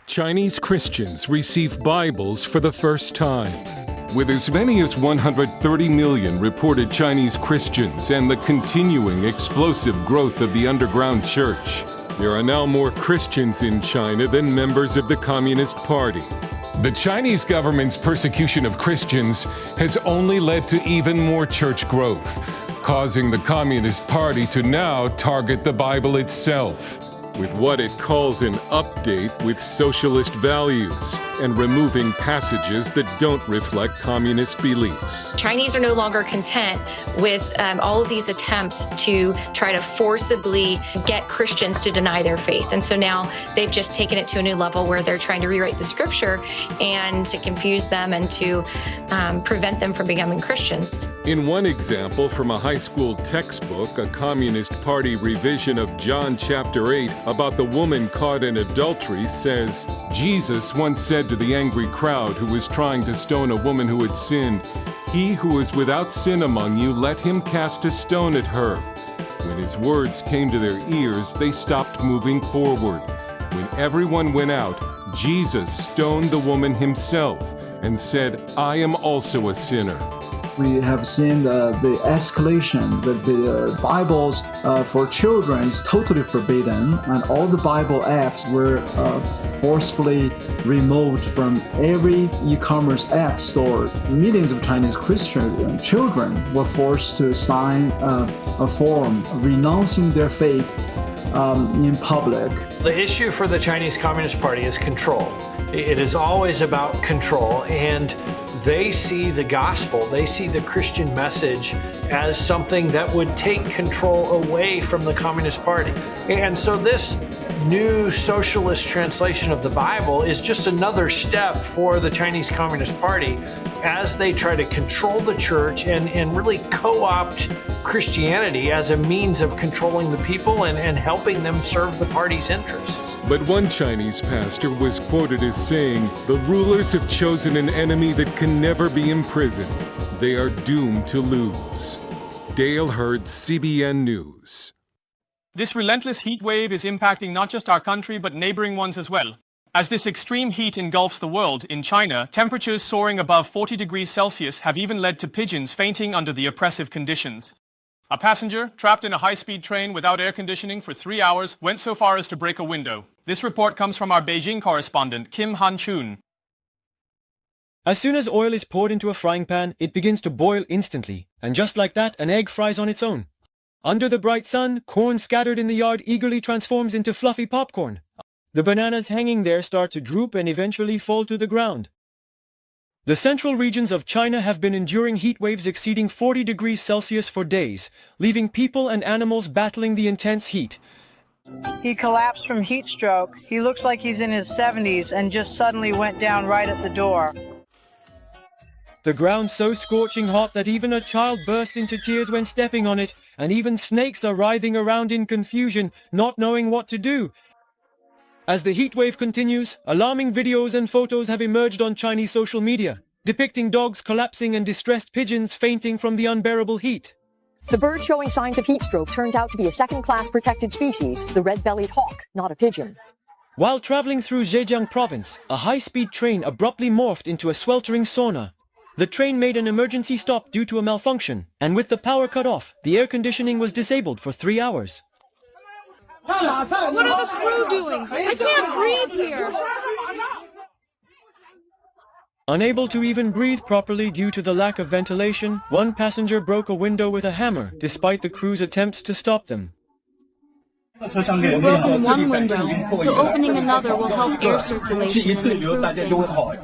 Chinese Christians receive Bibles for the first time. With as many as 130 million reported Chinese Christians and the continuing explosive growth of the underground church, there are now more Christians in China than members of the Communist Party. The Chinese government's persecution of Christians has only led to even more church growth, causing the Communist Party to now target the Bible itself, with what it calls an update with socialist values and removing passages that don't reflect communist beliefs. Chinese are no longer content with all of these attempts to try to forcibly get Christians to deny their faith. And so now they've just taken it to a new level where they're trying to rewrite the scripture and to confuse them and to prevent them from becoming Christians. In one example from a high school textbook, a Communist Party revision of John chapter 8 about the woman caught in adultery says, Jesus once said to the angry crowd who was trying to stone a woman who had sinned, "He who is without sin among you, let him cast a stone at her." When his words came to their ears, they stopped moving forward. When everyone went out, Jesus stoned the woman himself and said, "I am also a sinner." We have seen the escalation that the Bibles for children is totally forbidden, and all the Bible apps were forcefully removed from every e-commerce app store. Millions of Chinese Christian children were forced to sign a form renouncing their faith in public. The issue for the Chinese Communist Party is control. It is always about control, and they see the gospel, they see the Christian message as something that would take control away from the Communist Party. And so this new socialist translation of the Bible is just another step for the Chinese Communist Party as they try to control the church and really co-opt Christianity as a means of controlling the people and helping them serve the party's interests. But one Chinese pastor was quoted as saying, "The rulers have chosen an enemy that can never be imprisoned. They are doomed to lose." Dale Hurd, CBN News. This relentless heat wave is impacting not just our country, but neighboring ones as well. As this extreme heat engulfs the world, in China, temperatures soaring above 40 degrees Celsius have even led to pigeons fainting under the oppressive conditions. A passenger, trapped in a high-speed train without air conditioning for 3 hours, went so far as to break a window. This report comes from our Beijing correspondent, Kim Han-chun. As soon as oil is poured into a frying pan, it begins to boil instantly, and just like that, an egg fries on its own. Under the bright sun, corn scattered in the yard eagerly transforms into fluffy popcorn. The bananas hanging there start to droop and eventually fall to the ground. The central regions of China have been enduring heat waves exceeding 40 degrees Celsius for days, leaving people and animals battling the intense heat. He collapsed from heat stroke. He looks like he's in his 70s and just suddenly went down right at the door. The ground so scorching hot that even a child bursts into tears when stepping on it, and even snakes are writhing around in confusion, not knowing what to do. As the heat wave continues, alarming videos and photos have emerged on Chinese social media, depicting dogs collapsing and distressed pigeons fainting from the unbearable heat. The bird showing signs of heat stroke turned out to be a second-class protected species, the red-bellied hawk, not a pigeon. While traveling through Zhejiang province, a high-speed train abruptly morphed into a sweltering sauna. The train made an emergency stop due to a malfunction, and with the power cut off, the air conditioning was disabled for 3 hours. What are the crew doing? I can't breathe here. Unable to even breathe properly due to the lack of ventilation, one passenger broke a window with a hammer, despite the crew's attempts to stop them. We've broken one window, so opening another will help air circulation and improve things.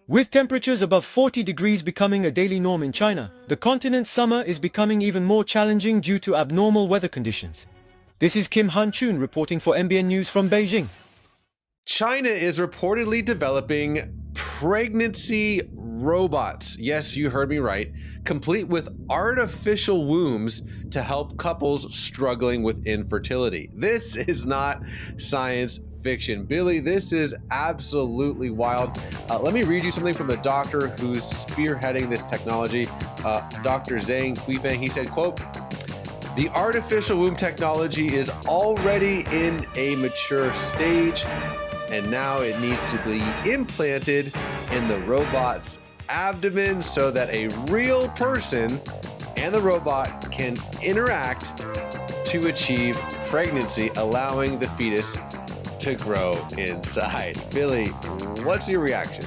With temperatures above 40 degrees becoming a daily norm in China, the continent's summer is becoming even more challenging due to abnormal weather conditions. This is Kim Han-chun reporting for MBN News from Beijing. China is reportedly developing pregnancy robots. Yes, you heard me right. Complete with artificial wombs to help couples struggling with infertility. This is not science fiction. Billy, this is absolutely wild. Let me read you something from the doctor who's spearheading this technology, Dr. Zhang Huifeng. He said, quote, "The artificial womb technology is already in a mature stage and now it needs to be implanted in the robot's abdomen so that a real person and the robot can interact to achieve pregnancy, allowing the fetus to grow inside. Billy, what's your reaction?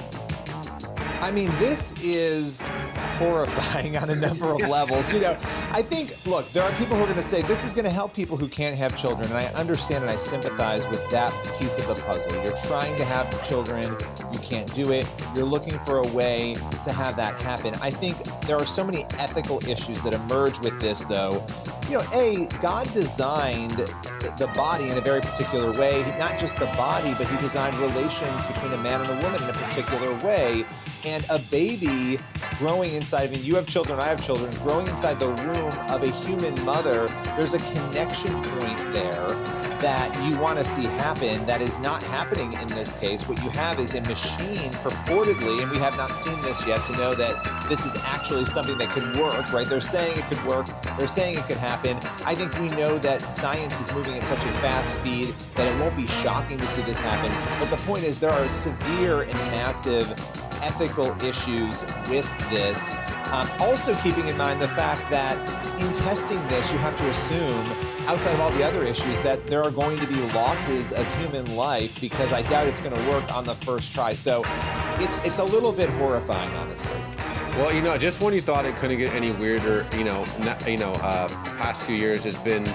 I mean, this is horrifying on a number of levels. You know, I think, look, there are people who are going to say this is going to help people who can't have children. And I understand and I sympathize with that piece of the puzzle. You're trying to have children, you can't do it. You're looking for a way to have that happen. I think there are so many ethical issues that emerge with this, though. You know, God designed the body in a very particular way. Not just the body, but he designed relations between a man and a woman in a particular way. And a baby growing inside, I mean, you have children, I have children, growing inside the womb of a human mother, there's a connection point there that you want to see happen that is not happening in this case. What you have is a machine purportedly, and we have not seen this yet to know that this is actually something that could work, right? They're saying it could work. They're saying it could happen. I think we know that science is moving at such a fast speed that it won't be shocking to see this happen. But the point is there are severe and massive ethical issues with this. Also keeping in mind the fact that in testing this, you have to assume, outside of all the other issues, that there are going to be losses of human life, because I doubt it's going to work on the first try. So it's a little bit horrifying, honestly. Well, you know, just when you thought it couldn't get any weirder, past few years it's been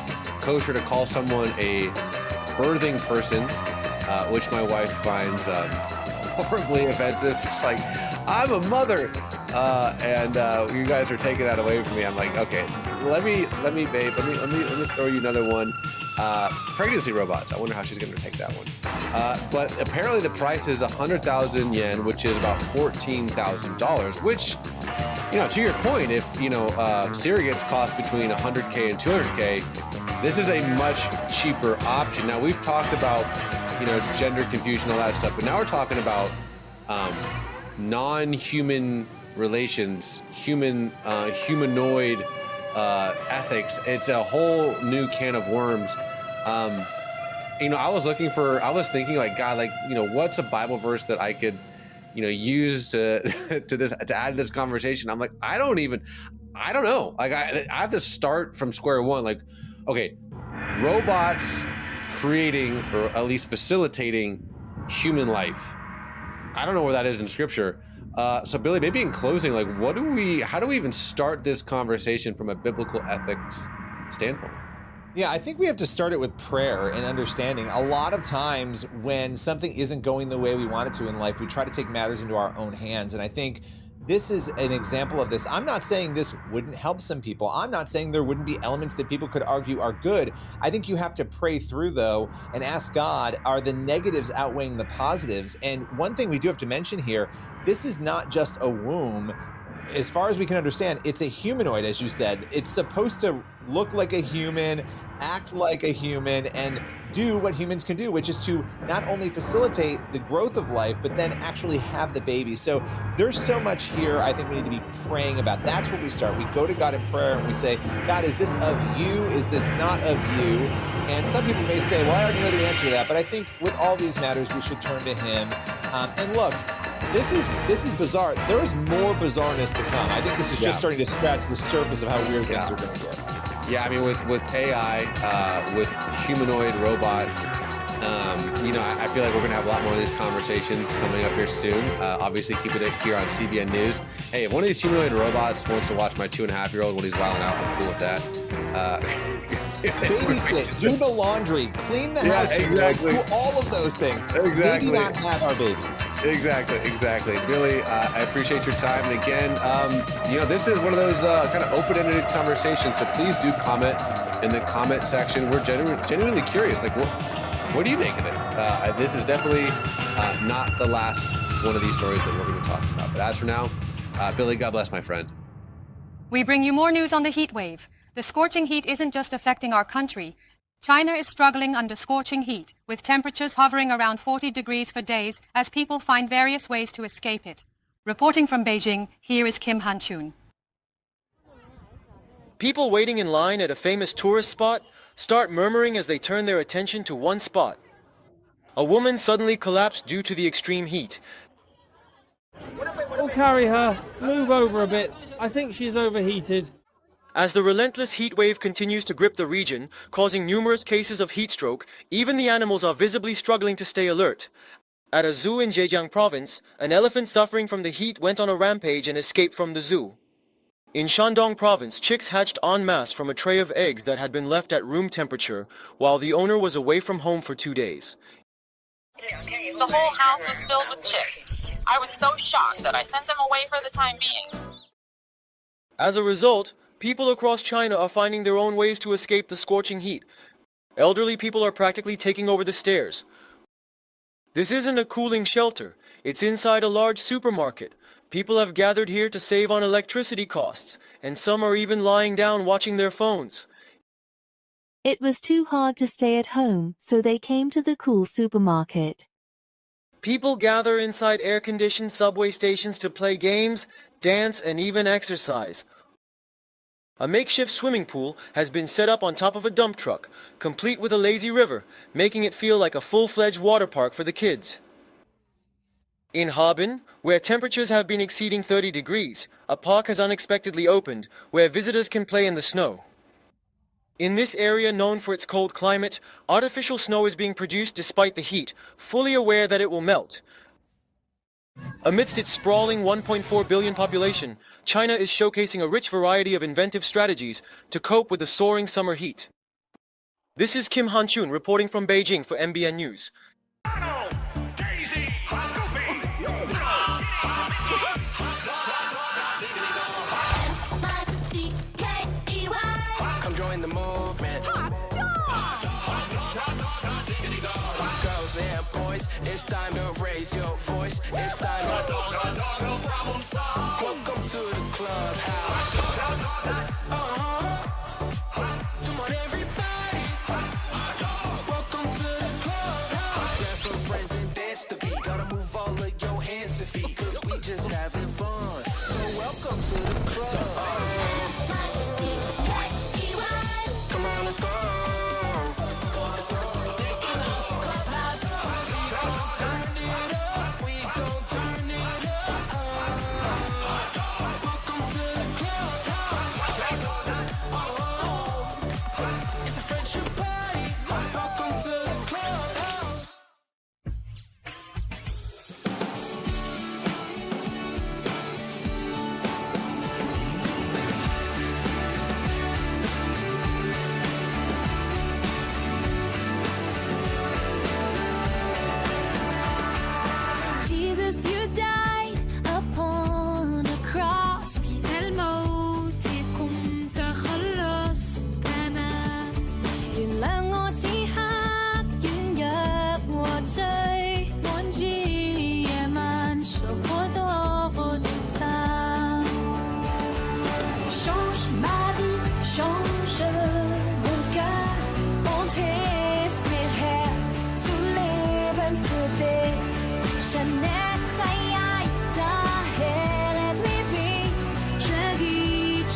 kosher to call someone a birthing person, which my wife finds horribly offensive. She's like, I'm a mother, and you guys are taking that away from me. I'm like, okay, let me throw you another one. Pregnancy robots. I wonder how she's going to take that one. But apparently the price is 100,000 yen, which is about $14,000. Which, you know, to your point, if surrogates cost between 100K and 200K, this is a much cheaper option. Now we've talked about, gender confusion, all that stuff, but now we're talking about non-human relations, humanoid ethics. It's a whole new can of worms. I was thinking like, God, like, what's a Bible verse that I could, use to add to this conversation? I'm like, I don't know. Like I have to start from square one. Like, okay, robots creating or at least facilitating human life. I don't know where that is in scripture. So Billy, maybe in closing, like how do we even start this conversation from a biblical ethics standpoint? Yeah, I think we have to start it with prayer and understanding. A lot of times when something isn't going the way we want it to in life, we try to take matters into our own hands. And I think this is an example of this. I'm not saying this wouldn't help some people. I'm not saying there wouldn't be elements that people could argue are good. I think you have to pray through, though, and ask God, are the negatives outweighing the positives? And one thing we do have to mention here, this is not just a womb. As far as we can understand, it's a humanoid, as you said. It's supposed to look like a human, act like a human, and do what humans can do, which is to not only facilitate the growth of life, but then actually have the baby. So there's so much here I think we need to be praying about. That's where we start. We go to God in prayer and we say, God, is this of you? Is this not of you? And some people may say, well, I already know the answer to that. But I think with all these matters, we should turn to him. And look, this is bizarre. There is more bizarreness to come. I think this is just starting to scratch the surface of how weird things are going to get. Yeah, I mean, with AI, with humanoid robots, I feel like we're going to have a lot more of these conversations coming up here soon. Obviously, keep it here on CBN News. Hey, if one of these humanoid robots wants to watch my 2.5-year-old when he's wilding out, I'm cool with that. Babysit, do the laundry, clean the house, exactly. Do all of those things. Exactly. Maybe not have our babies. Exactly. Billy, I appreciate your time. And again, this is one of those kind of open-ended conversations. So please do comment in the comment section. We're genuinely curious. Like, what do you make of this? This is definitely not the last one of these stories that we're going to talk about. But as for now, Billy, God bless, my friend. We bring you more news on the heat wave. The scorching heat isn't just affecting our country. China is struggling under scorching heat, with temperatures hovering around 40 degrees for days as people find various ways to escape it. Reporting from Beijing, here is Kim Han-chun. People waiting in line at a famous tourist spot start murmuring as they turn their attention to one spot. A woman suddenly collapsed due to the extreme heat. We'll carry her. Move over a bit. I think she's overheated. As the relentless heat wave continues to grip the region, causing numerous cases of heat stroke, even the animals are visibly struggling to stay alert. At a zoo in Zhejiang province, an elephant suffering from the heat went on a rampage and escaped from the zoo. In Shandong province, chicks hatched en masse from a tray of eggs that had been left at room temperature while the owner was away from home for 2 days. The whole house was filled with chicks. I was so shocked that I sent them away for the time being. As a result, people across China are finding their own ways to escape the scorching heat. Elderly people are practically taking over the stairs. This isn't a cooling shelter. It's inside a large supermarket. People have gathered here to save on electricity costs, and some are even lying down watching their phones. It was too hard to stay at home, so they came to the cool supermarket. People gather inside air-conditioned subway stations to play games, dance, and even exercise. A makeshift swimming pool has been set up on top of a dump truck, complete with a lazy river, making it feel like a full-fledged water park for the kids. In Harbin, where temperatures have been exceeding 30 degrees, a park has unexpectedly opened, where visitors can play in the snow. In this area known for its cold climate, artificial snow is being produced despite the heat, fully aware that it will melt. Amidst its sprawling 1.4 billion population, China is showcasing a rich variety of inventive strategies to cope with the soaring summer heat. This is Kim Han-chun reporting from Beijing for MBN News. Come join the movement. Girls and boys, it's time to raise your voice. It's time to welcome to the clubhouse. Come on, everybody. Welcome to the clubhouse. Grab some friends and dance the beat. Gotta move all of your hands and feet, cause we just having fun. So welcome to the club. Come on, let's go. Jesus, you died upon a cross. الموت كنت خلصتنا. 原諒我此刻軟弱和罪，忘記夜晚所活多的傷。Change ma vie, change mon cœur. On t'est mes rêves, tous les bonnes fautes. ฉันแน่ใครอยากจะเห็นไม่มีเรื่องที่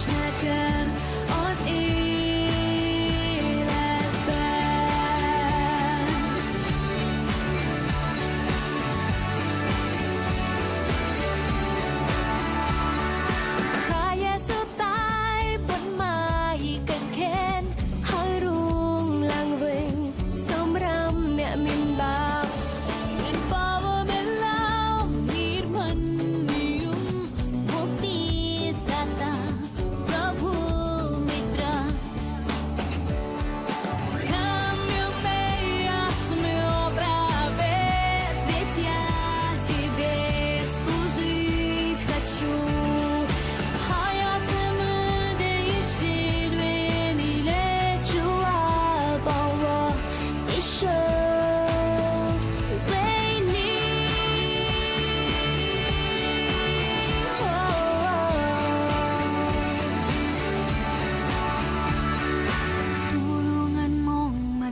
จะเกิดออสอีและแบนพระเยซูตายบนไม้กางเขนให้รุ่งลังเวงสมรำเนี่ยมินบาป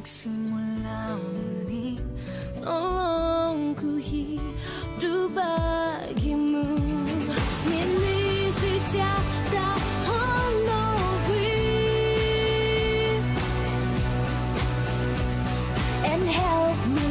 Magsimula muli, tolong ku hidup bagimu. Zmieni życia and help me